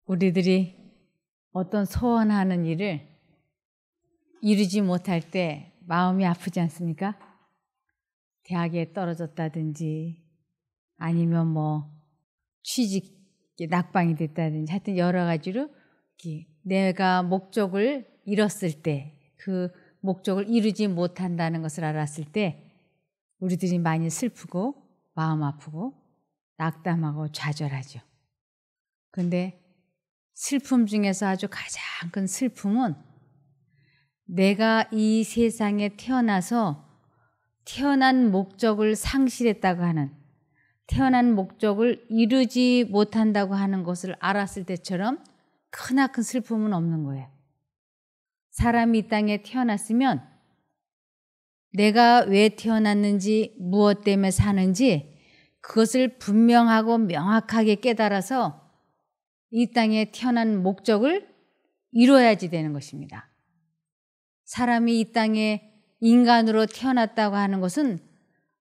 우리들이 어떤 소원하는 일을 이루지 못할 때 마음이 아프지 않습니까? 대학에 떨어졌다든지 아니면 취직에 낙방이 됐다든지 하여튼 여러 가지로 내가 목적을 잃었을 때, 그 목적을 이루지 못한다는 것을 알았을 때 우리들이 많이 슬프고 마음 아프고 낙담하고 좌절하죠. 그런데 슬픔 중에서 아주 가장 큰 슬픔은 내가 이 세상에 태어나서 태어난 목적을 상실했다고 하는, 태어난 목적을 이루지 못한다고 하는 것을 알았을 때처럼 크나큰 슬픔은 없는 거예요. 사람이 이 땅에 태어났으면 내가 왜 태어났는지, 무엇 때문에 사는지 그것을 분명하고 명확하게 깨달아서 이 땅에 태어난 목적을 이루어야지 되는 것입니다. 사람이 이 땅에 인간으로 태어났다고 하는 것은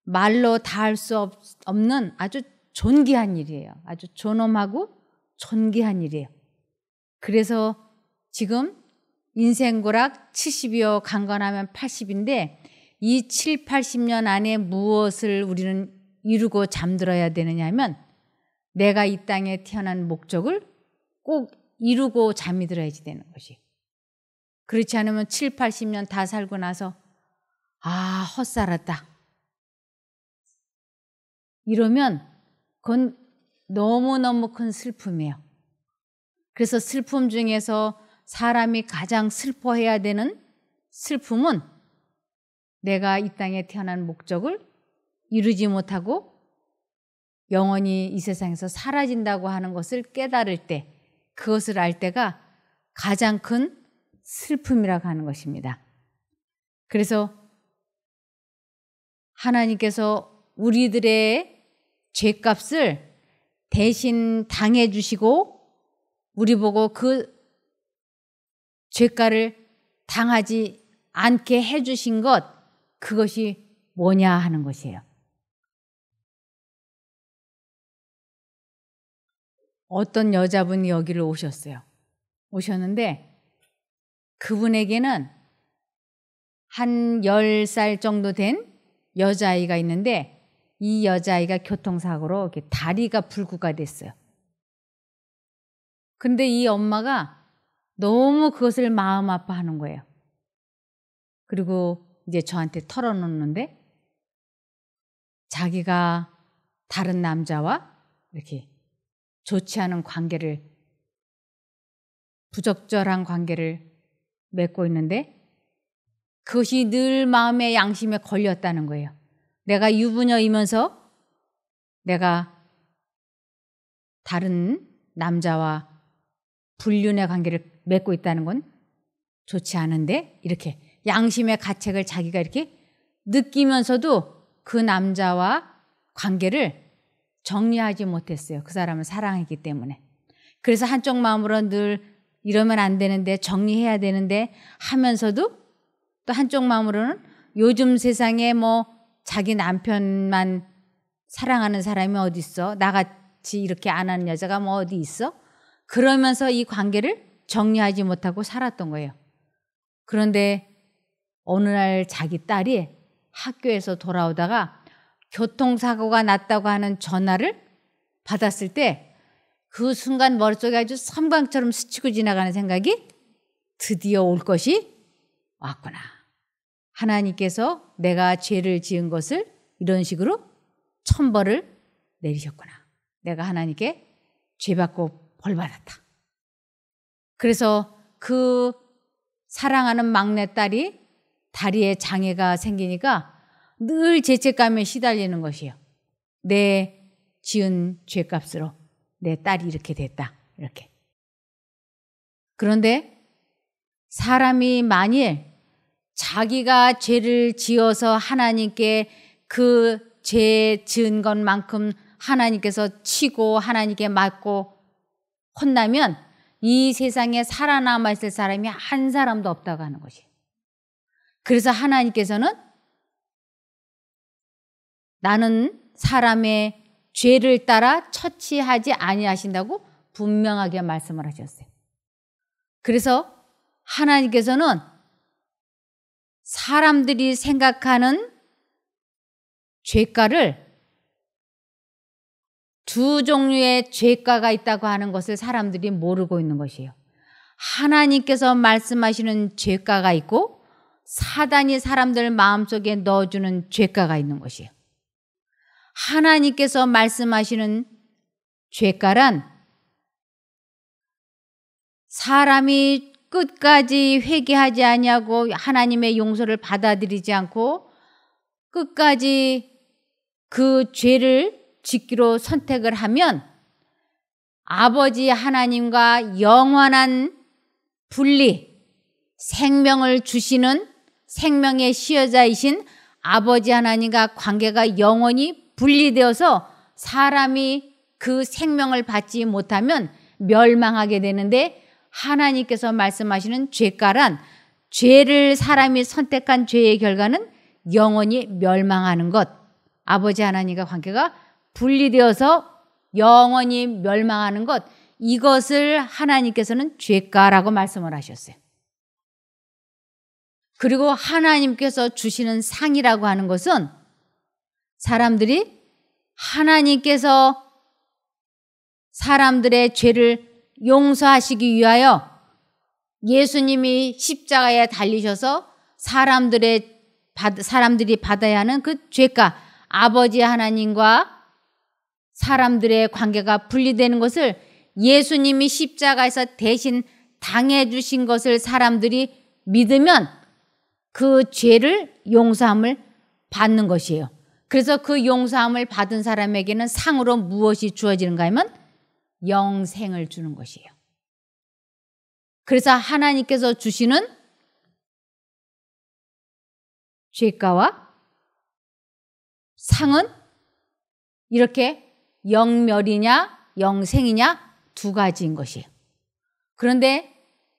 말로 다 할 수 없는 아주 존귀한 일이에요. 아주 존엄하고 존귀한 일이에요. 그래서 지금 인생고락 70이요 강건하면 80인데 이 7, 80년 안에 무엇을 우리는 이루고 잠들어야 되느냐 하면 내가 이 땅에 태어난 목적을 꼭 이루고 잠이 들어야지 되는 것이. 그렇지 않으면 7, 80년 다 살고 나서 헛살았다 이러면 그건 너무너무 큰 슬픔이에요. 그래서 슬픔 중에서 사람이 가장 슬퍼해야 되는 슬픔은 내가 이 땅에 태어난 목적을 이루지 못하고 영원히 이 세상에서 사라진다고 하는 것을 깨달을 때, 그것을 알 때가 가장 큰 슬픔이라고 하는 것입니다. 그래서 하나님께서 우리들의 죄값을 대신 당해 주시고 우리 보고 그 죄가를 당하지 않게 해 주신 것, 그것이 뭐냐 하는 것이에요. 어떤 여자분이 여기를 오셨어요. 오셨는데 그분에게는 한 10살 정도 된 여자아이가 있는데 이 여자아이가 교통사고로 이렇게 다리가 불구가 됐어요. 근데 이 엄마가 너무 그것을 마음 아파하는 거예요. 그리고 이제 저한테 털어놓는데 자기가 다른 남자와 이렇게 좋지 않은 관계를, 부적절한 관계를 맺고 있는데 그것이 늘 마음의 양심에 걸렸다는 거예요. 내가 유부녀이면서 내가 다른 남자와 불륜의 관계를 맺고 있다는 건 좋지 않은데, 이렇게 양심의 가책을 자기가 이렇게 느끼면서도 그 남자와 관계를 정리하지 못했어요. 그 사람을 사랑했기 때문에. 그래서 한쪽 마음으로 늘 이러면 안 되는데, 정리해야 되는데 하면서도 또 한쪽 마음으로는 요즘 세상에 자기 남편만 사랑하는 사람이 어디 있어? 나같이 이렇게 안 하는 여자가 어디 있어? 그러면서 이 관계를 정리하지 못하고 살았던 거예요. 그런데 어느 날 자기 딸이 학교에서 돌아오다가 교통사고가 났다고 하는 전화를 받았을 때 그 순간 머릿속에 아주 섬광처럼 스치고 지나가는 생각이, 드디어 올 것이 왔구나. 하나님께서 내가 죄를 지은 것을 이런 식으로 천벌을 내리셨구나. 내가 하나님께 죄받고 벌받았다. 그래서 그 사랑하는 막내딸이 다리에 장애가 생기니까 늘 죄책감에 시달리는 것이에요. 내 지은 죄값으로 내 딸이 이렇게 됐다. 이렇게. 그런데 사람이 만일 자기가 죄를 지어서 하나님께 그 죄 지은 것만큼 하나님께서 치고 하나님께 맞고 혼나면 이 세상에 살아남아 있을 사람이 한 사람도 없다고 하는 것이에요. 그래서 하나님께서는 나는 사람의 죄를 따라 처치하지 아니하신다고 분명하게 말씀을 하셨어요. 그래서 하나님께서는 사람들이 생각하는 죄가를 두 종류의 죄가가 있다고 하는 것을 사람들이 모르고 있는 것이에요. 하나님께서 말씀하시는 죄가가 있고 사단이 사람들 마음속에 넣어주는 죄가가 있는 것이에요. 하나님께서 말씀하시는 죄가란 사람이 끝까지 회개하지 아니하고 하나님의 용서를 받아들이지 않고 끝까지 그 죄를 짓기로 선택을 하면 아버지 하나님과 영원한 분리, 생명을 주시는 생명의 시여자이신 아버지 하나님과 관계가 영원히 분리되어서 사람이 그 생명을 받지 못하면 멸망하게 되는데, 하나님께서 말씀하시는 죄가란 죄를 사람이 선택한 죄의 결과는 영원히 멸망하는 것, 아버지 하나님과 관계가 분리되어서 영원히 멸망하는 것, 이것을 하나님께서는 죄가라고 말씀을 하셨어요. 그리고 하나님께서 주시는 상이라고 하는 것은 사람들이 하나님께서 사람들의 죄를 용서하시기 위하여 예수님이 십자가에 달리셔서 사람들이 받아야 하는 그 죄가, 아버지 하나님과 사람들의 관계가 분리되는 것을 예수님이 십자가에서 대신 당해 주신 것을 사람들이 믿으면 그 죄를 용서함을 받는 것이에요. 그래서 그 용서함을 받은 사람에게는 상으로 무엇이 주어지는가 하면 영생을 주는 것이에요. 그래서 하나님께서 주시는 죄가와 상은 이렇게 영멸이냐 영생이냐 두 가지인 것이에요. 그런데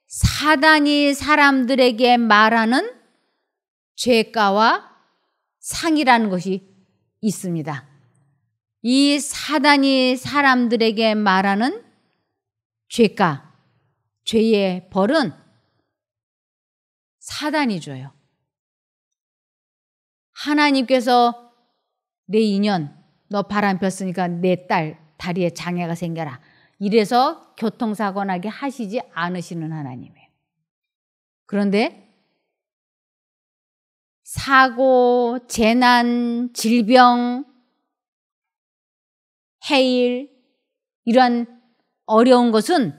사단이 사람들에게 말하는 죄가와 상이라는 것이 있습니다. 이 사단이 사람들에게 말하는 죄가, 죄의 벌은 사단이 줘요. 하나님께서 내 인연, 너 바람 폈으니까 내 딸 다리에 장애가 생겨라, 이래서 교통사고 나게 하시지 않으시는 하나님이에요. 그런데 사고, 재난, 질병, 해일, 이러한 어려운 것은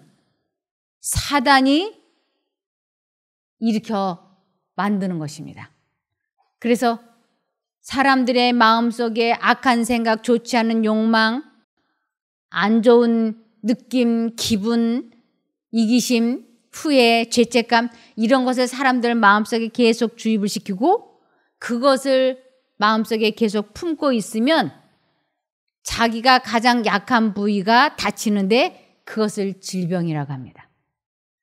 사단이 일으켜 만드는 것입니다. 그래서 사람들의 마음속에 악한 생각, 좋지 않은 욕망, 안 좋은 느낌, 기분, 이기심, 후회, 죄책감, 이런 것을 사람들 마음속에 계속 주입을 시키고 그것을 마음속에 계속 품고 있으면 자기가 가장 약한 부위가 다치는데 그것을 질병이라고 합니다.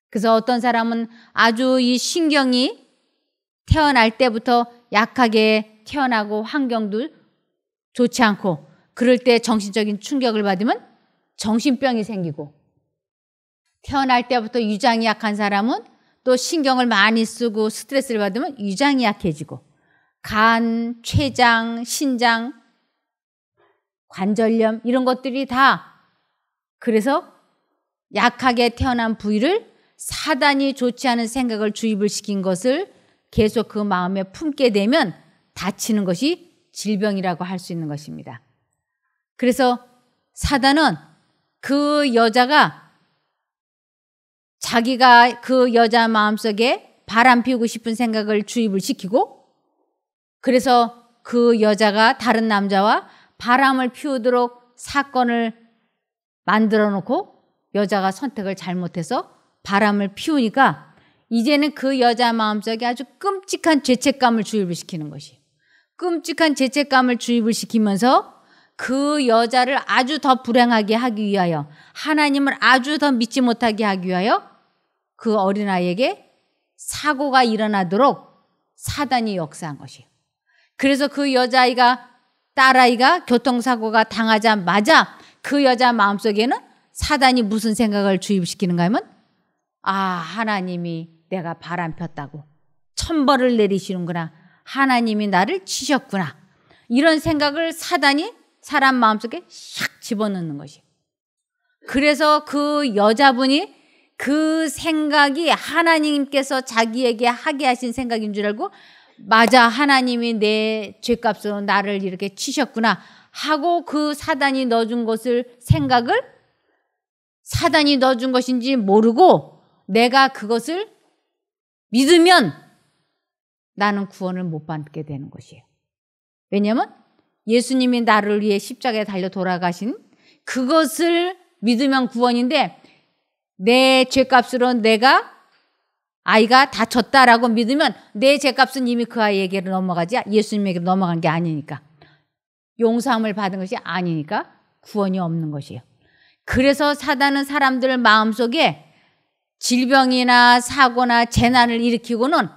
그래서 어떤 사람은 아주 이 신경이 태어날 때부터 약하게 태어나고 환경도 좋지 않고 그럴 때 정신적인 충격을 받으면 정신병이 생기고, 태어날 때부터 위장이 약한 사람은 또 신경을 많이 쓰고 스트레스를 받으면 위장이 약해지고, 간, 췌장, 신장, 관절염 이런 것들이 다, 그래서 약하게 태어난 부위를 사단이 좋지 않은 생각을 주입을 시킨 것을 계속 그 마음에 품게 되면 다치는 것이 질병이라고 할 수 있는 것입니다. 그래서 사단은 그 여자가 자기가 그 여자 마음속에 바람 피우고 싶은 생각을 주입을 시키고, 그래서 그 여자가 다른 남자와 바람을 피우도록 사건을 만들어 놓고 여자가 선택을 잘못해서 바람을 피우니까 이제는 그 여자 마음속에 아주 끔찍한 죄책감을 주입을 시키는 것이에요. 끔찍한 죄책감을 주입을 시키면서 그 여자를 아주 더 불행하게 하기 위하여, 하나님을 아주 더 믿지 못하게 하기 위하여 그 어린아이에게 사고가 일어나도록 사단이 역사한 것이에요. 그래서 그 여자아이가, 딸아이가 교통사고가 당하자마자 그 여자 마음속에는 사단이 무슨 생각을 주입시키는가 하면 하나님이 내가 바람 폈다고 천벌을 내리시는구나. 하나님이 나를 치셨구나. 이런 생각을 사단이 사람 마음속에 샥 집어넣는 것이에요. 그래서 그 여자분이 그 생각이 하나님께서 자기에게 하게 하신 생각인 줄 알고 맞아, 하나님이 내 죄값으로 나를 이렇게 치셨구나 하고 그 사단이 넣어준 것을 생각을 사단이 넣어준 것인지 모르고 내가 그것을 믿으면 나는 구원을 못 받게 되는 것이에요. 왜냐하면 예수님이 나를 위해 십자가에 달려 돌아가신 그것을 믿으면 구원인데 내 죄값으로 내가 아이가 다쳤다라고 믿으면 내 죄값은 이미 그 아이에게로 넘어가지 예수님에게로 넘어간 게 아니니까 용서함을 받은 것이 아니니까 구원이 없는 것이에요. 그래서 사단은 사람들 마음속에 질병이나 사고나 재난을 일으키고는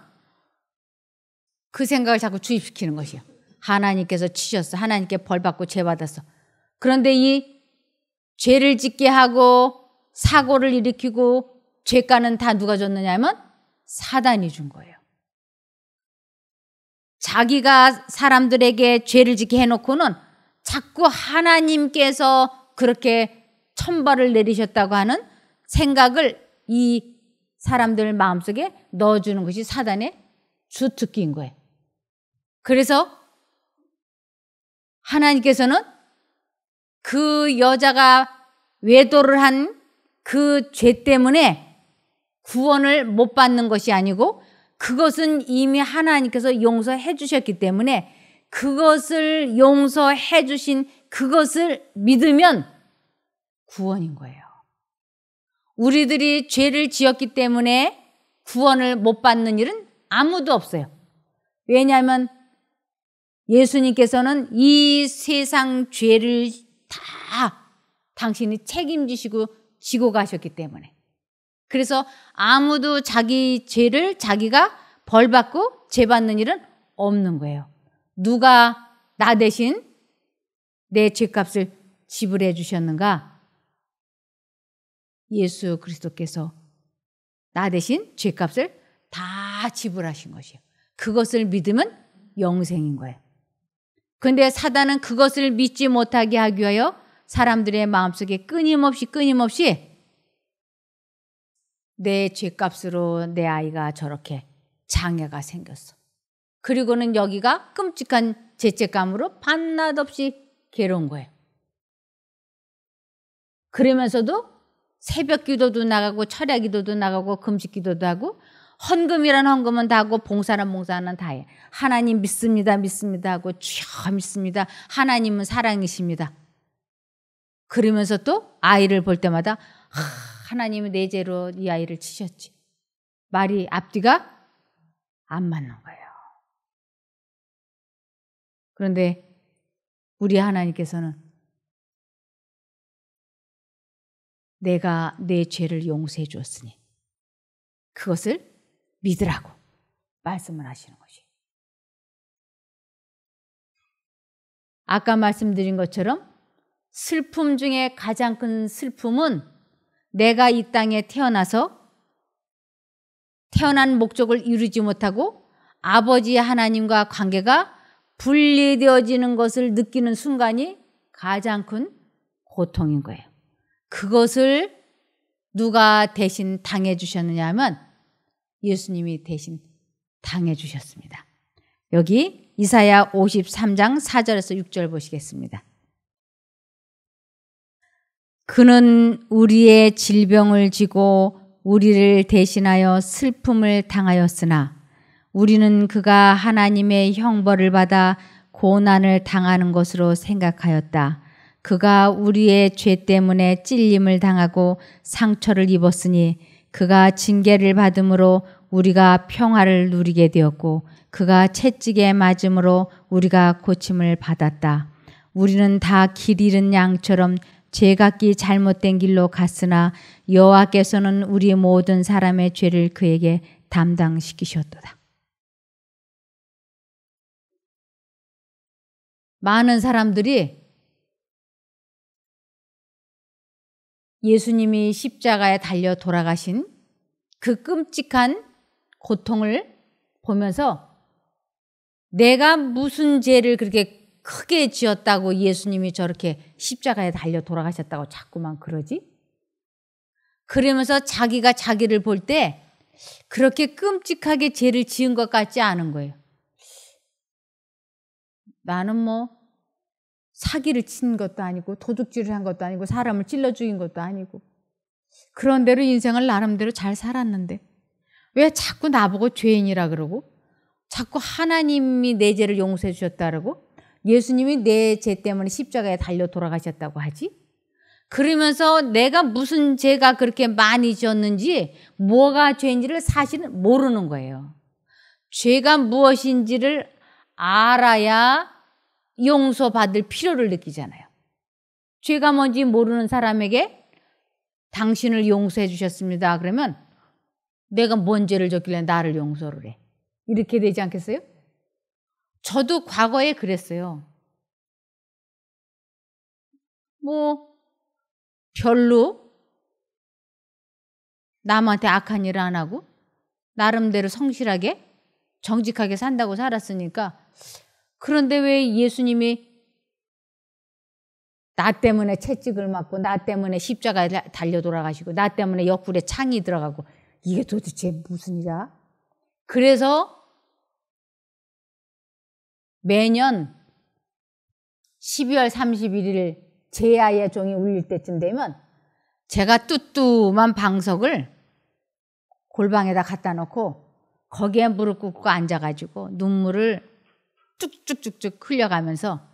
그 생각을 자꾸 주입시키는 것이에요. 하나님께서 치셨어. 하나님께 벌받고 죄받았어. 그런데 이 죄를 짓게 하고 사고를 일으키고 죄가는 다 누가 줬느냐 하면 사단이 준 거예요. 자기가 사람들에게 죄를 짓게 해놓고는 자꾸 하나님께서 그렇게 천벌을 내리셨다고 하는 생각을 이 사람들 마음속에 넣어주는 것이 사단의 주특기인 거예요. 그래서 하나님께서는 그 여자가 외도를 한 그 죄 때문에 구원을 못 받는 것이 아니고 그것은 이미 하나님께서 용서해 주셨기 때문에 그것을 용서해 주신 그것을 믿으면 구원인 거예요. 우리들이 죄를 지었기 때문에 구원을 못 받는 일은 아무도 없어요. 왜냐하면 예수님께서는 이 세상 죄를 다 당신이 책임지시고 지고 가셨기 때문에 그래서 아무도 자기 죄를 자기가 벌받고 죄받는 일은 없는 거예요. 누가 나 대신 내 죄값을 지불해 주셨는가? 예수 그리스도께서 나 대신 죄값을 다 지불하신 것이에요. 그것을 믿으면 영생인 거예요. 그런데 사단은 그것을 믿지 못하게 하기 위하여 사람들의 마음속에 끊임없이 내 죄값으로 내 아이가 저렇게 장애가 생겼어. 그리고는 여기가 끔찍한 죄책감으로 밤낮 없이 괴로운 거예요. 그러면서도 새벽 기도도 나가고 철야 기도도 나가고 금식 기도도 하고 헌금이란 헌금은 다 하고 봉사란 봉사는 다 해. 하나님 믿습니다 하고 주여 믿습니다. 하나님은 사랑이십니다. 그러면서 또 아이를 볼 때마다 하나님은 내 죄로 이 아이를 치셨지. 말이 앞뒤가 안 맞는 거예요. 그런데 우리 하나님께서는 내가 내 죄를 용서해 주었으니 그것을 믿으라고 말씀을 하시는 것이에요. 아까 말씀드린 것처럼 슬픔 중에 가장 큰 슬픔은 내가 이 땅에 태어나서 태어난 목적을 이루지 못하고 아버지 하나님과 관계가 분리되어지는 것을 느끼는 순간이 가장 큰 고통인 거예요. 그것을 누가 대신 당해 주셨느냐 하면 예수님이 대신 당해 주셨습니다. 여기 이사야 53장 4절에서 6절 보시겠습니다. 그는 우리의 질병을 지고 우리를 대신하여 슬픔을 당하였으나 우리는 그가 하나님의 형벌을 받아 고난을 당하는 것으로 생각하였다. 그가 우리의 죄 때문에 찔림을 당하고 상처를 입었으니 그가 징계를 받음으로 우리가 평화를 누리게 되었고 그가 채찍에 맞음으로 우리가 고침을 받았다. 우리는 다 길 잃은 양처럼 죄각기 잘못된 길로 갔으나 여호와께서는 우리 모든 사람의 죄를 그에게 담당시키셨도다. 많은 사람들이 예수님이 십자가에 달려 돌아가신 그 끔찍한 고통을 보면서 내가 무슨 죄를 그렇게 크게 지었다고 예수님이 저렇게 십자가에 달려 돌아가셨다고 자꾸만 그러지? 그러면서 자기가 자기를 볼 때 그렇게 끔찍하게 죄를 지은 것 같지 않은 거예요. 나는 뭐 사기를 친 것도 아니고 도둑질을 한 것도 아니고 사람을 찔러 죽인 것도 아니고 그런대로 인생을 나름대로 잘 살았는데 왜 자꾸 나보고 죄인이라 그러고 자꾸 하나님이 내 죄를 용서해 주셨다 그러고 예수님이 내 죄 때문에 십자가에 달려 돌아가셨다고 하지? 그러면서 내가 무슨 죄가 그렇게 많이 지었는지 뭐가 죄인지를 사실은 모르는 거예요. 죄가 무엇인지를 알아야 용서받을 필요를 느끼잖아요. 죄가 뭔지 모르는 사람에게 당신을 용서해 주셨습니다. 그러면 내가 뭔 죄를 졌길래 나를 용서를 해. 이렇게 되지 않겠어요? 저도 과거에 그랬어요. 뭐 별로 남한테 악한 일을 안 하고 나름대로 성실하게 정직하게 산다고 살았으니까 그런데 왜 예수님이 나 때문에 채찍을 맞고 나 때문에 십자가에 달려 돌아가시고 나 때문에 옆구리에 창이 들어가고 이게 도대체 무슨 일이야? 그래서 매년 12월 31일 제아의 종이 울릴 때쯤 되면 제가 뚜뚜만 방석을 골방에다 갖다 놓고 거기에 무릎 꿇고 앉아가지고 눈물을 쭉쭉쭉쭉 흘려가면서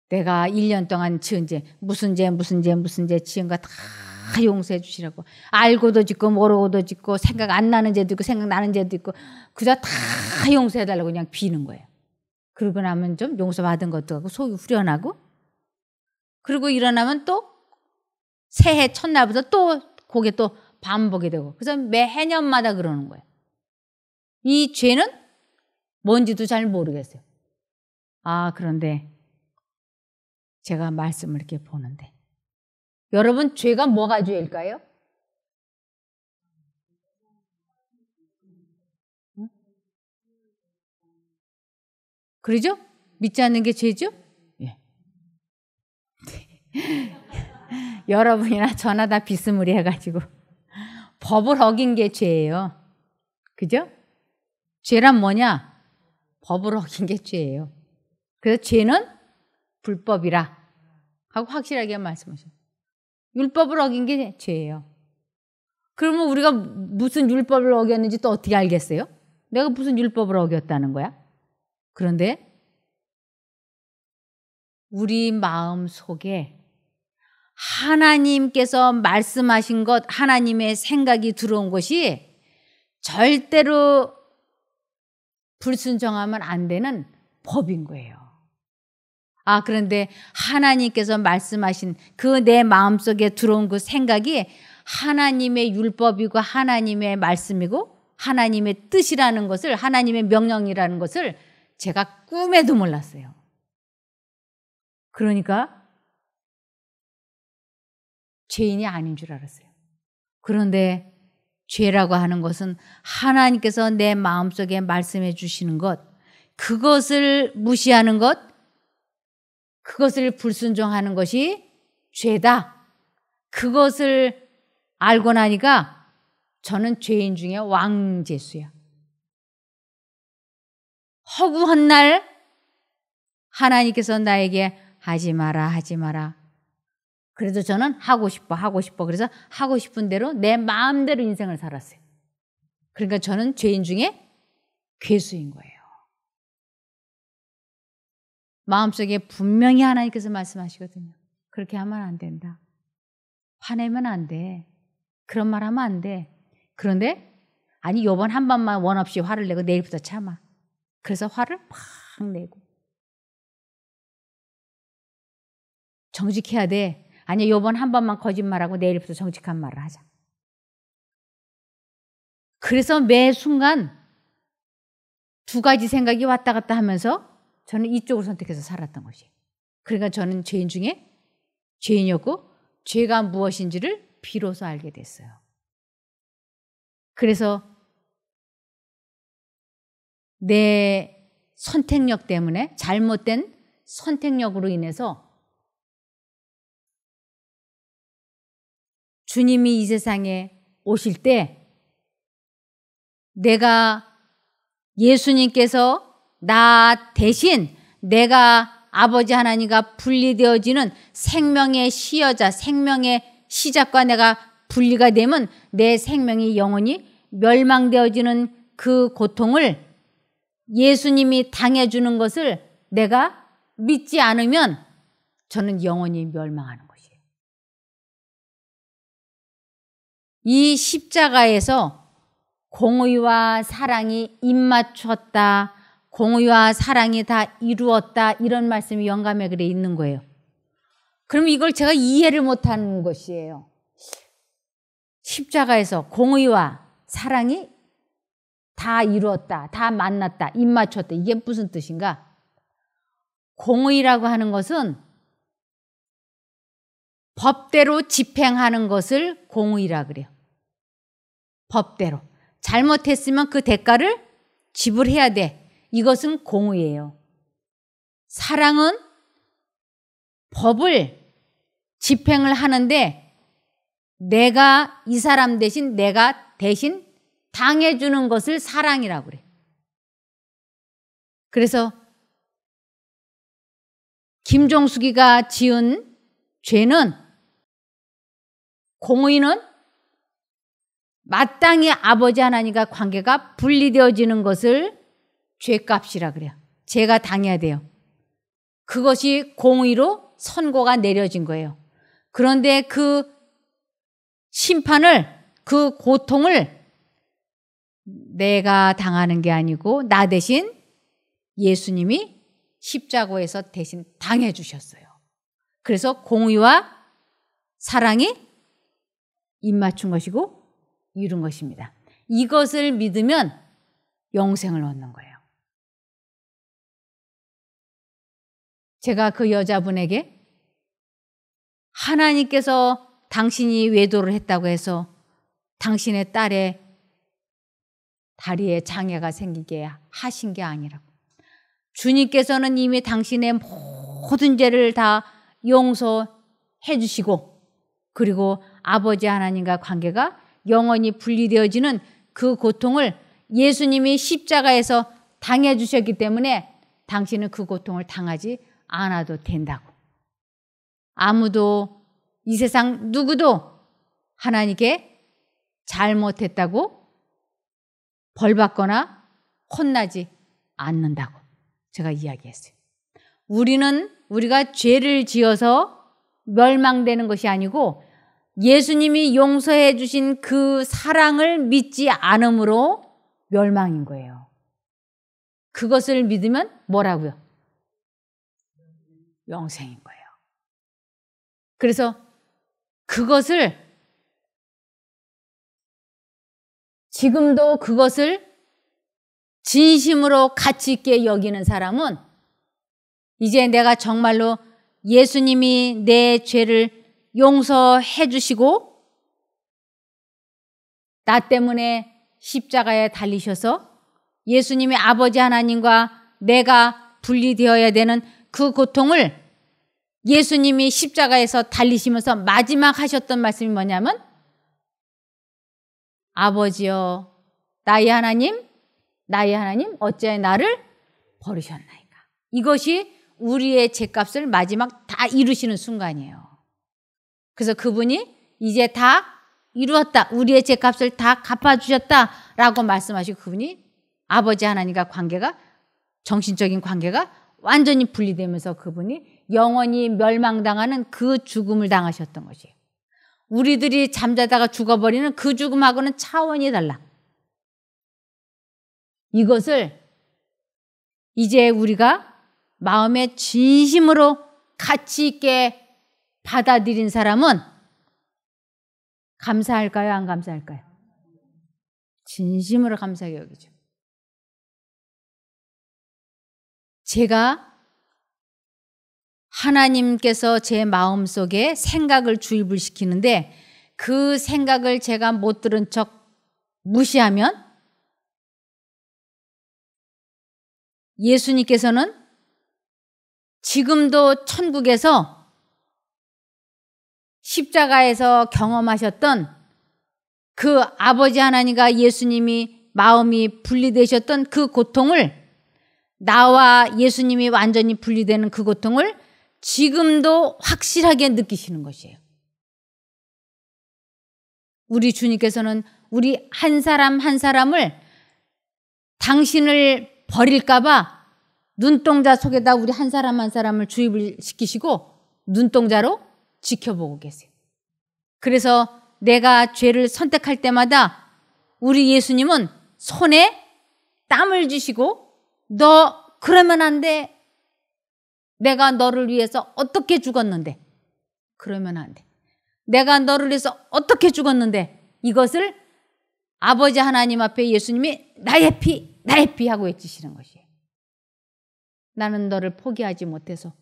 내가 1년 동안 지은 죄 무슨 죄 지은 거 다 용서해 주시라고 알고도 짓고 모르고도 짓고 생각 안 나는 죄도 있고 생각나는 죄도 있고 그저 다 용서해 달라고 그냥 비는 거예요. 그러고 나면 좀 용서받은 것도 하고 속이 후련하고 그리고 일어나면 또 새해 첫날부터 또 그게 또 반복이 되고 그래서 매해년마다 그러는 거예요. 이 죄는 뭔지도 잘 모르겠어요. 그런데 제가 말씀을 이렇게 보는데 여러분 죄가 뭐가 죄일까요? 응? 그러죠? 믿지 않는 게 죄죠? 예. 여러분이나 저나 다 비스무리해가지고 법을 어긴 게 죄예요. 그죠? 죄란 뭐냐? 법을 어긴 게 죄예요. 그래서 죄는 불법이라 하고 확실하게 말씀하셔요. 율법을 어긴 게 죄예요. 그러면 우리가 무슨 율법을 어겼는지 또 어떻게 알겠어요? 내가 무슨 율법을 어겼다는 거야? 그런데 우리 마음 속에 하나님께서 말씀하신 것, 하나님의 생각이 들어온 것이 절대로 불순종하면 안 되는 법인 거예요. 그런데 하나님께서 말씀하신 그 내 마음속에 들어온 그 생각이 하나님의 율법이고 하나님의 말씀이고 하나님의 뜻이라는 것을 하나님의 명령이라는 것을 제가 꿈에도 몰랐어요. 그러니까 죄인이 아닌 줄 알았어요. 그런데 죄라고 하는 것은 하나님께서 내 마음속에 말씀해 주시는 것, 그것을 무시하는 것, 그것을 불순종하는 것이 죄다. 그것을 알고 나니까 저는 죄인 중에 왕죄수야. 허구한 날 하나님께서 나에게 하지 마라, 하지 마라. 그래도 저는 하고 싶어. 그래서 하고 싶은 대로 내 마음대로 인생을 살았어요. 그러니까 저는 죄인 중에 괴수인 거예요. 마음속에 분명히 하나님께서 말씀하시거든요. 그렇게 하면 안 된다. 화내면 안 돼. 그런 말 하면 안 돼. 그런데 요번 한 번만 원 없이 화를 내고 내일부터 참아. 그래서 화를 팍 내고. 정직해야 돼. 요번 한 번만 거짓말하고 내일부터 정직한 말을 하자. 그래서 매 순간 두 가지 생각이 왔다 갔다 하면서 저는 이쪽을 선택해서 살았던 것이에요. 그러니까 저는 죄인 중에 죄인이었고 죄가 무엇인지를 비로소 알게 됐어요. 그래서 내 선택력 때문에, 잘못된 선택력으로 인해서 주님이 이 세상에 오실 때 내가, 예수님께서 나 대신 내가 아버지 하나님과 분리되어지는 생명의 시여자, 생명의 시작과 내가 분리가 되면 내 생명이 영원히 멸망되어지는 그 고통을 예수님이 당해주는 것을 내가 믿지 않으면 저는 영원히 멸망하는 것이에요. 이 십자가에서 공의와 사랑이 입맞췄다, 공의와 사랑이 다 이루었다, 이런 말씀이 영감의 글에 있는 거예요. 그럼 이걸 제가 이해를 못하는 것이에요. 십자가에서 공의와 사랑이 다 이루었다, 다 만났다, 입맞췄다, 이게 무슨 뜻인가? 공의라고 하는 것은 법대로 집행하는 것을 공의라 그래요. 법대로. 잘못했으면 그 대가를 지불해야 돼. 이것은 공의예요. 사랑은 법을 집행을 하는데 내가 이 사람 대신, 내가 대신 당해주는 것을 사랑이라고 그래. 그래서 김종숙이가 지은 죄는, 공의는 마땅히 아버지 하나님과 관계가 분리되어지는 것을 죄값이라 그래요. 죄가 당해야 돼요. 그것이 공의로 선고가 내려진 거예요. 그런데 그 심판을, 그 고통을 내가 당하는 게 아니고 나 대신 예수님이 십자가에서 대신 당해 주셨어요. 그래서 공의와 사랑이 입맞춘 것이고 이룬 것입니다. 이것을 믿으면 영생을 얻는 거예요. 제가 그 여자분에게 하나님께서 당신이 외도를 했다고 해서 당신의 딸의 다리에 장애가 생기게 하신 게 아니라고. 주님께서는 이미 당신의 모든 죄를 다 용서해 주시고, 그리고 아버지 하나님과 관계가 영원히 분리되어지는 그 고통을 예수님이 십자가에서 당해 주셨기 때문에 당신은 그 고통을 당하지 않아도 된다고. 아무도, 이 세상 누구도 하나님께 잘못했다고 벌받거나 혼나지 않는다고 제가 이야기했어요. 우리가 죄를 지어서 멸망되는 것이 아니고 예수님이 용서해 주신 그 사랑을 믿지 않음으로 멸망인 거예요. 그것을 믿으면 뭐라고요? 영생인 거예요. 그래서 그것을, 지금도 그것을 진심으로 가치 있게 여기는 사람은 이제 내가 정말로 예수님이 내 죄를 용서해 주시고 나 때문에 십자가에 달리셔서 예수님이 아버지 하나님과 내가 분리되어야 되는 그 고통을 예수님이 십자가에서 달리시면서 마지막 하셨던 말씀이 뭐냐면, 아버지여 나의 하나님 어찌하여 나를 버리셨나이까. 이것이 우리의 죄값을 마지막 다 이루시는 순간이에요. 그래서 그분이 이제 다 이루었다, 우리의 죄값을 다 갚아주셨다라고 말씀하시고, 그분이 아버지 하나님과 관계가, 정신적인 관계가 완전히 분리되면서 그분이 영원히 멸망당하는 그 죽음을 당하셨던 것이에요. 우리들이 잠자다가 죽어버리는 그 죽음하고는 차원이 달라. 이것을 이제 우리가 마음에 진심으로 가치 있게 받아들인 사람은 감사할까요? 안 감사할까요? 진심으로 감사하게 여기죠. 제가 하나님께서 제 마음속에 생각을 주입을 시키는데 그 생각을 제가 못 들은 척 무시하면 예수님께서는 지금도 천국에서 십자가에서 경험하셨던 그 아버지 하나님과 예수님이 마음이 분리되셨던 그 고통을, 나와 예수님이 완전히 분리되는 그 고통을 지금도 확실하게 느끼시는 것이에요. 우리 주님께서는 우리 한 사람 한 사람을 당신을 버릴까봐 눈동자 속에다 우리 한 사람 한 사람을 주입을 시키시고 눈동자로 지켜보고 계세요. 그래서 내가 죄를 선택할 때마다 우리 예수님은 손에 땀을 주시고 너 그러면 안 돼. 내가 너를 위해서 어떻게 죽었는데. 그러면 안 돼. 내가 너를 위해서 어떻게 죽었는데. 이것을 아버지 하나님 앞에 예수님이 나의 피 하고 외치시는 것이에요. 나는 너를 포기하지 못해서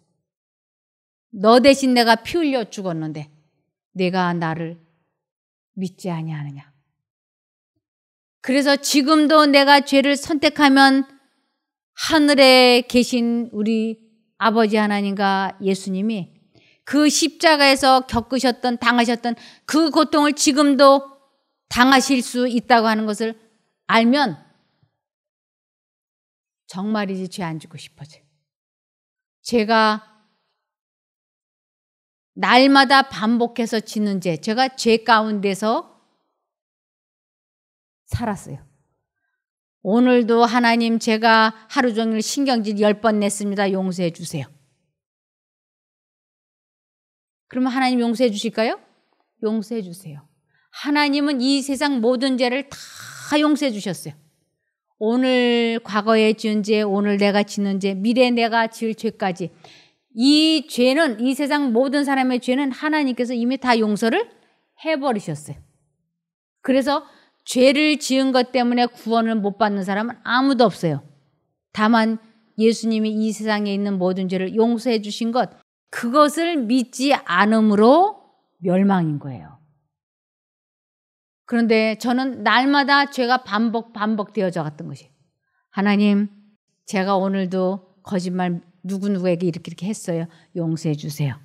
너 대신 내가 피 흘려 죽었는데 내가 나를 믿지 아니하느냐. 그래서 지금도 내가 죄를 선택하면 하늘에 계신 우리 아버지 하나님과 예수님이 그 십자가에서 겪으셨던 당하셨던 그 고통을 지금도 당하실 수 있다고 하는 것을 알면 정말이지 죄 안 짓고 싶어져요. 제가 날마다 반복해서 짓는 죄, 제가 죄 가운데서 살았어요. 오늘도 하나님 제가 하루 종일 신경질 10번 냈습니다. 용서해 주세요. 그러면 하나님 용서해 주실까요? 용서해 주세요. 하나님은 이 세상 모든 죄를 다 용서해 주셨어요. 오늘 과거에 지은 죄, 오늘 내가 짓는 죄, 미래 내가 지을 죄까지 이 죄는, 이 세상 모든 사람의 죄는 하나님께서 이미 다 용서를 해버리셨어요. 그래서 죄를 지은 것 때문에 구원을 못 받는 사람은 아무도 없어요. 다만 예수님이 이 세상에 있는 모든 죄를 용서해 주신 것, 그것을 믿지 않음으로 멸망인 거예요. 그런데 저는 날마다 죄가 반복되어져 갔던 것이에요. 하나님, 제가 오늘도 거짓말 누구누구에게 이렇게 했어요. 용서해 주세요.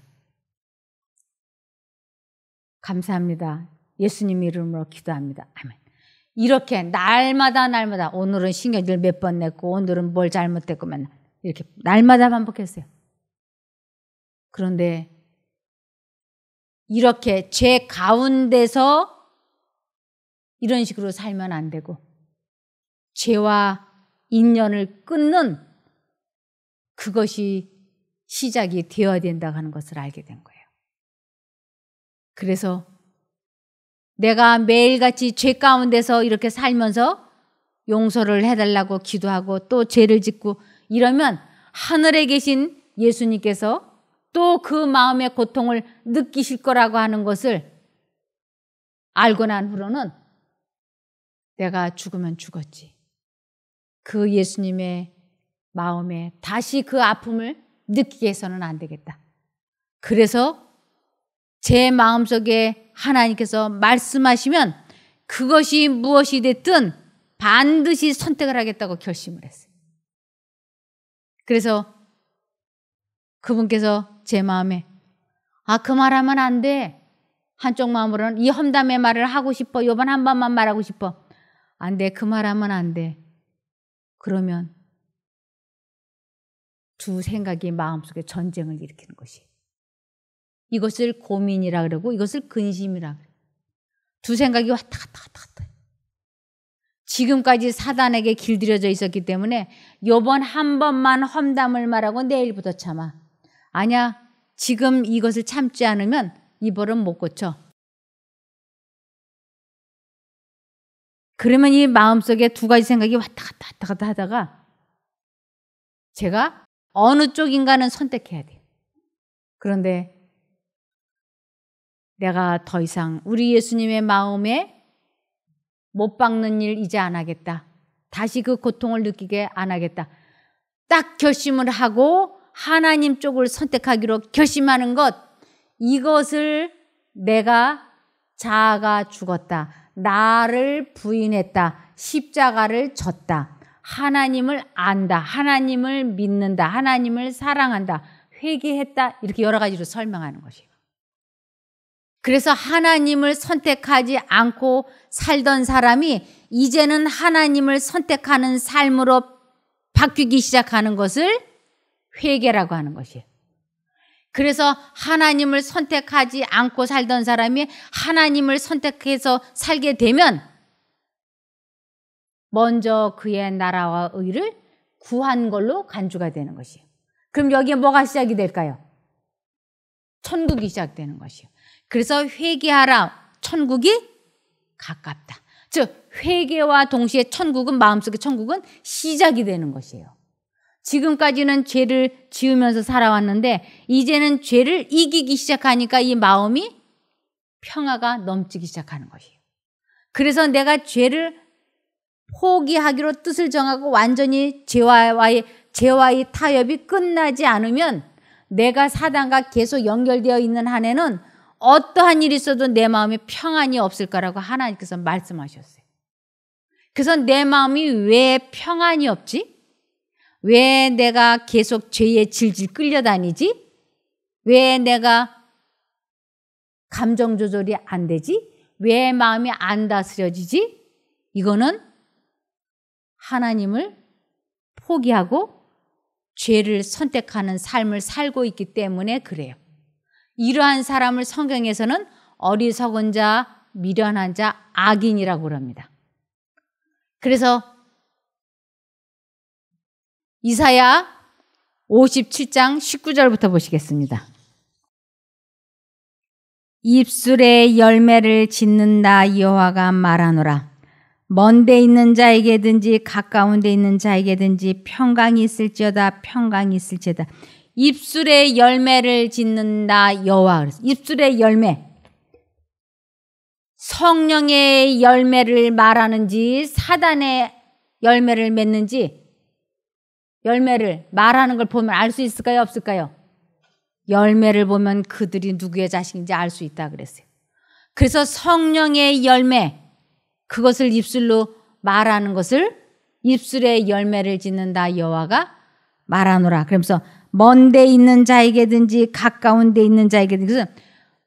감사합니다. 예수님 이름으로 기도합니다. 아멘. 이렇게 날마다 오늘은 신경질 몇 번 냈고 오늘은 뭘 잘못했고 맨날 이렇게 날마다 반복했어요. 그런데 이렇게 죄 가운데서 이런 식으로 살면 안 되고 죄와 인연을 끊는 그것이 시작이 되어야 된다고 하는 것을 알게 된 거예요. 그래서 내가 매일같이 죄 가운데서 이렇게 살면서 용서를 해달라고 기도하고 또 죄를 짓고 이러면 하늘에 계신 예수님께서 또 그 마음의 고통을 느끼실 거라고 하는 것을 알고 난 후로는 내가 죽으면 죽었지. 그 예수님의 마음에 다시 그 아픔을 느끼게 해서는 안 되겠다. 그래서 제 마음속에 하나님께서 말씀하시면 그것이 무엇이 됐든 반드시 선택을 하겠다고 결심을 했어요. 그래서 그분께서 제 마음에 그 말하면 안 돼. 한쪽 마음으로는 이 험담의 말을 하고 싶어. 이번 한 번만 말하고 싶어. 안 돼. 그 말하면 안 돼. 그러면 두 생각이 마음속에 전쟁을 일으키는 것이. 이것을 고민이라 그러고 이것을 근심이라 그래요. 두 생각이 왔다 갔다. 지금까지 사단에게 길들여져 있었기 때문에 요번 한 번만 험담을 말하고 내일부터 참아. 아니야. 지금 이것을 참지 않으면 이 벌은 못 고쳐. 그러면 이 마음속에 두 가지 생각이 왔다 갔다 하다가 제가 어느 쪽인가는 선택해야 돼요. 그런데 내가 더 이상 우리 예수님의 마음에 못 박는 일 이제 안 하겠다. 다시 그 고통을 느끼게 안 하겠다. 딱 결심을 하고 하나님 쪽을 선택하기로 결심하는 것, 이것을 내가 자아가 죽었다, 나를 부인했다, 십자가를 졌다, 하나님을 안다, 하나님을 믿는다, 하나님을 사랑한다, 회개했다, 이렇게 여러 가지로 설명하는 것이에요. 그래서 하나님을 선택하지 않고 살던 사람이 이제는 하나님을 선택하는 삶으로 바뀌기 시작하는 것을 회개라고 하는 것이에요. 그래서 하나님을 선택하지 않고 살던 사람이 하나님을 선택해서 살게 되면 먼저 그의 나라와 의를 구한 걸로 간주가 되는 것이에요. 그럼 여기에 뭐가 시작이 될까요? 천국이 시작되는 것이에요. 그래서 회개하라, 천국이 가깝다. 즉 회개와 동시에 천국은, 마음속의 천국은 시작이 되는 것이에요. 지금까지는 죄를 지으면서 살아왔는데 이제는 죄를 이기기 시작하니까 이 마음이 평화가 넘치기 시작하는 것이에요. 그래서 내가 죄를 포기하기로 뜻을 정하고 완전히 죄와의 타협이 끝나지 않으면 내가 사단과 계속 연결되어 있는 한에는 어떠한 일이 있어도 내 마음에 평안이 없을 거라고 하나님께서 말씀하셨어요. 그래서 내 마음이 왜 평안이 없지? 왜 내가 계속 죄에 질질 끌려다니지? 왜 내가 감정 조절이 안 되지? 왜 마음이 안 다스려지지? 이거는 하나님을 포기하고 죄를 선택하는 삶을 살고 있기 때문에 그래요. 이러한 사람을 성경에서는 어리석은 자, 미련한 자, 악인이라고 합니다. 그래서 이사야 57장 19절부터 보시겠습니다. 입술에 열매를 짓는다 여호와가 말하노라. 먼데 있는 자에게든지 가까운 데 있는 자에게든지 평강이 있을지어다, 평강이 있을지어다. 입술에 열매를 짓는다 여호와. 입술의 열매, 성령의 열매를 말하는지 사단의 열매를 맺는지, 열매를 말하는 걸 보면 알 수 있을까요, 없을까요? 열매를 보면 그들이 누구의 자식인지 알 수 있다 그랬어요. 그래서 성령의 열매, 그것을 입술로 말하는 것을 입술에 열매를 짓는다 여호와가 말하노라. 그러면서 먼데 있는 자에게든지 가까운 데 있는 자에게든지,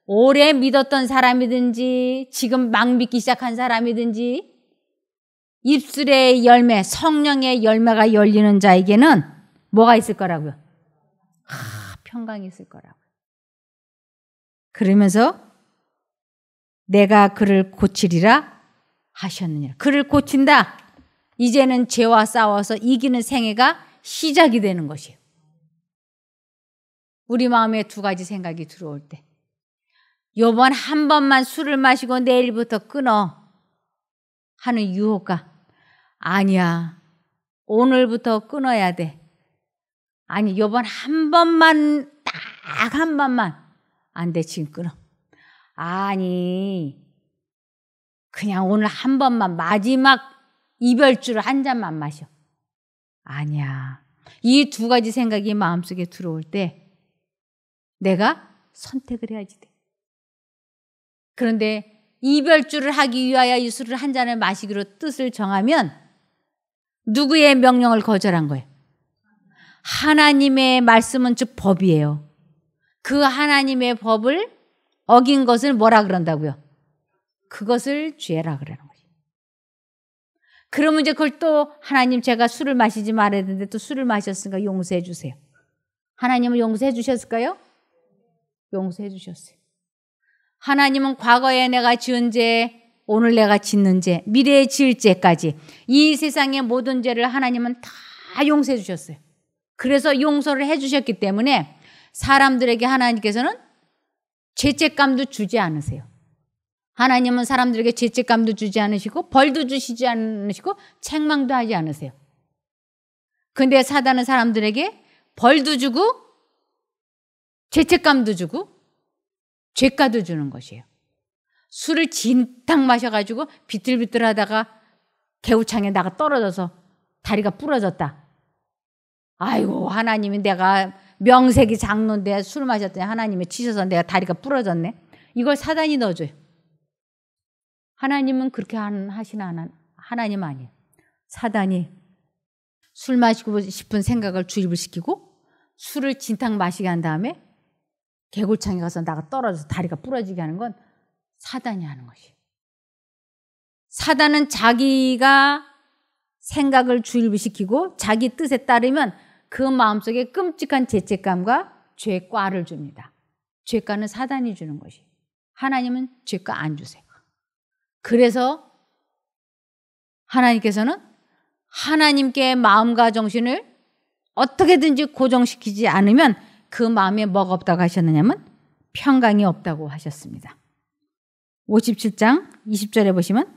오래 믿었던 사람이든지 지금 막 믿기 시작한 사람이든지 입술의 열매, 성령의 열매가 열리는 자에게는 뭐가 있을 거라고요? 평강이 있을 거라고요. 그러면서 내가 그를 고치리라 하셨느니라. 그를 고친다. 이제는 죄와 싸워서 이기는 생애가 시작이 되는 것이에요. 우리 마음에 두 가지 생각이 들어올 때, 요번 한 번만 술을 마시고 내일부터 끊어 하는 유혹가, 아니야, 오늘부터 끊어야 돼. 아니, 요번 한 번만, 딱 한 번만, 안 돼, 지금 끊어. 아니, 그냥 오늘 한 번만, 마지막 이별주를 한 잔만 마셔. 아니야. 이 두 가지 생각이 마음속에 들어올 때 내가 선택을 해야지 돼. 그런데 이별주를 하기 위하여 이 술을 한 잔을 마시기로 뜻을 정하면 누구의 명령을 거절한 거예요? 하나님의 말씀은 즉 법이에요. 그 하나님의 법을 어긴 것을 뭐라 그런다고요? 그것을 죄라 그러는 거예요. 그러면 이제 그걸 또 하나님, 제가 술을 마시지 말아야 되는데 또 술을 마셨으니까 용서해 주세요. 하나님은 용서해 주셨을까요? 용서해 주셨어요. 하나님은 과거에 내가 지은 죄, 오늘 내가 짓는 죄, 미래에 지을 죄까지 이 세상의 모든 죄를 하나님은 다 용서해 주셨어요. 그래서 용서를 해 주셨기 때문에 사람들에게 하나님께서는 죄책감도 주지 않으세요. 하나님은 사람들에게 죄책감도 주지 않으시고 벌도 주시지 않으시고 책망도 하지 않으세요. 그런데 사단은 사람들에게 벌도 주고 죄책감도 주고 죄가도 주는 것이에요. 술을 진탕 마셔가지고 비틀비틀하다가 개우창에 나가 떨어져서 다리가 부러졌다. 아이고, 하나님이 내가 명색이 장로인데 술 마셨더니 하나님이 치셔서 내가 다리가 부러졌네. 이걸 사단이 넣어줘요. 하나님은 그렇게 하시는 하나님 아니에요. 사단이 술 마시고 싶은 생각을 주입을 시키고 술을 진탕 마시게 한 다음에 개굴창에 가서 나가 떨어져서 다리가 부러지게 하는 건 사단이 하는 것이에요. 사단은 자기가 생각을 주입을 시키고 자기 뜻에 따르면 그 마음속에 끔찍한 죄책감과 죄과를 줍니다. 죄과는 사단이 주는 것이에요. 하나님은 죄과 안 주세요. 그래서 하나님께서는 하나님께 마음과 정신을 어떻게든지 고정시키지 않으면 그 마음에 뭐가 없다고 하셨느냐면 평강이 없다고 하셨습니다. 57장 20절에 보시면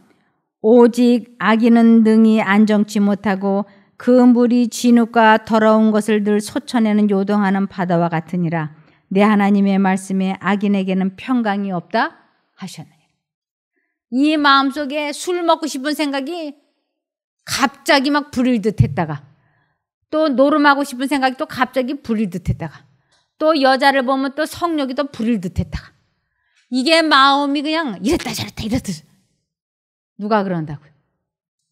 오직 악인은 능히 안정치 못하고 그 물이 진흙과 더러운 것을 늘 솟아내는 요동하는 바다와 같으니라. 내 하나님의 말씀에 악인에게는 평강이 없다 하셨느니라. 이 마음속에 술 먹고 싶은 생각이 갑자기 막 불일 듯 했다가 또 노름하고 싶은 생각이 또 갑자기 불일 듯 했다가 또 여자를 보면 또 성욕이 또 불일 듯 했다가 이게 마음이 그냥 이랬다 저랬다 이랬다. 누가 그런다고요?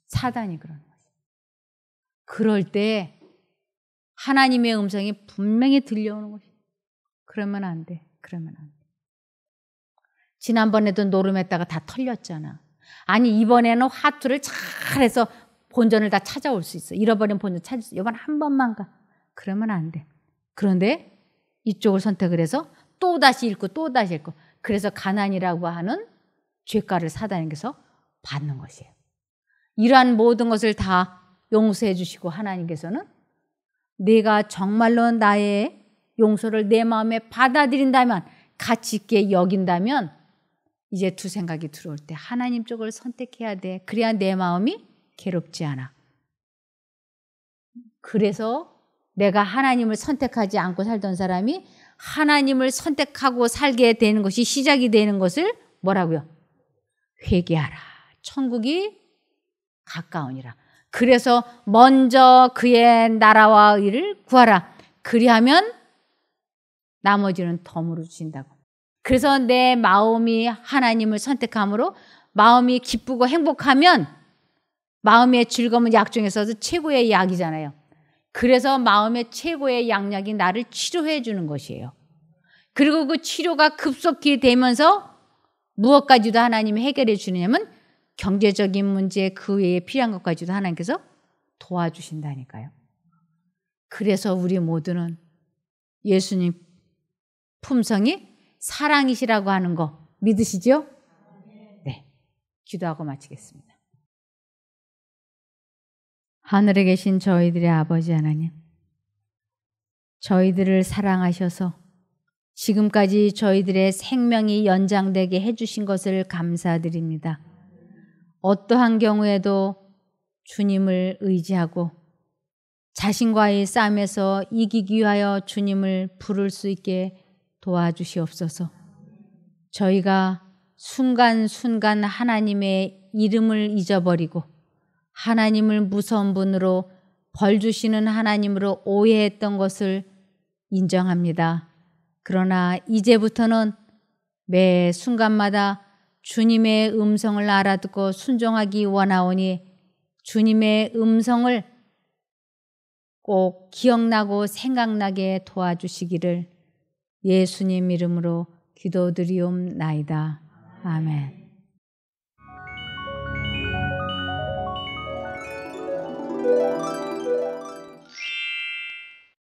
사단이 그러는 거죠. 그럴 때 하나님의 음성이 분명히 들려오는 것이에요. 그러면 안 돼. 그러면 안 돼. 지난번에도 노름했다가 다 털렸잖아. 아니 이번에는 화투를 잘해서 본전을 다 찾아올 수 있어. 잃어버린 본전 찾을 수 있어. 이번 한 번만 가. 그러면 안 돼. 그런데 이쪽을 선택을 해서 또다시 읽고 또다시 읽고 그래서 가난이라고 하는 죄가를 사단에게서 받는 것이에요. 이러한 모든 것을 다 용서해 주시고 하나님께서는 내가 정말로 나의 용서를 내 마음에 받아들인다면 가치 있게 여긴다면 이제 두 생각이 들어올 때 하나님 쪽을 선택해야 돼. 그래야 내 마음이 괴롭지 않아. 그래서 내가 하나님을 선택하지 않고 살던 사람이 하나님을 선택하고 살게 되는 것이 시작이 되는 것을 뭐라고요? 회개하라. 천국이 가까우니라. 그래서 먼저 그의 나라와 의를 구하라. 그리하면 나머지는 덤으로 주신다고. 그래서 내 마음이 하나님을 선택함으로 마음이 기쁘고 행복하면 마음의 즐거움은 약 중에서도 최고의 약이잖아요. 그래서 마음의 최고의 양약이 나를 치료해 주는 것이에요. 그리고 그 치료가 급속히 되면서 무엇까지도 하나님이 해결해 주느냐면 경제적인 문제 그 외에 필요한 것까지도 하나님께서 도와주신다니까요. 그래서 우리 모두는 예수님 품성이 사랑이시라고 하는 거 믿으시죠? 네. 기도하고 마치겠습니다. 하늘에 계신 저희들의 아버지 하나님, 저희들을 사랑하셔서 지금까지 저희들의 생명이 연장되게 해주신 것을 감사드립니다. 어떠한 경우에도 주님을 의지하고 자신과의 싸움에서 이기기 위하여 주님을 부를 수 있게 도와주시옵소서. 저희가 순간순간 하나님의 이름을 잊어버리고 하나님을 무서운 분으로 벌 주시는 하나님으로 오해했던 것을 인정합니다. 그러나 이제부터는 매 순간마다 주님의 음성을 알아듣고 순종하기 원하오니 주님의 음성을 꼭 기억나고 생각나게 도와주시기를 예수님 이름으로 기도드리옵나이다. 아멘.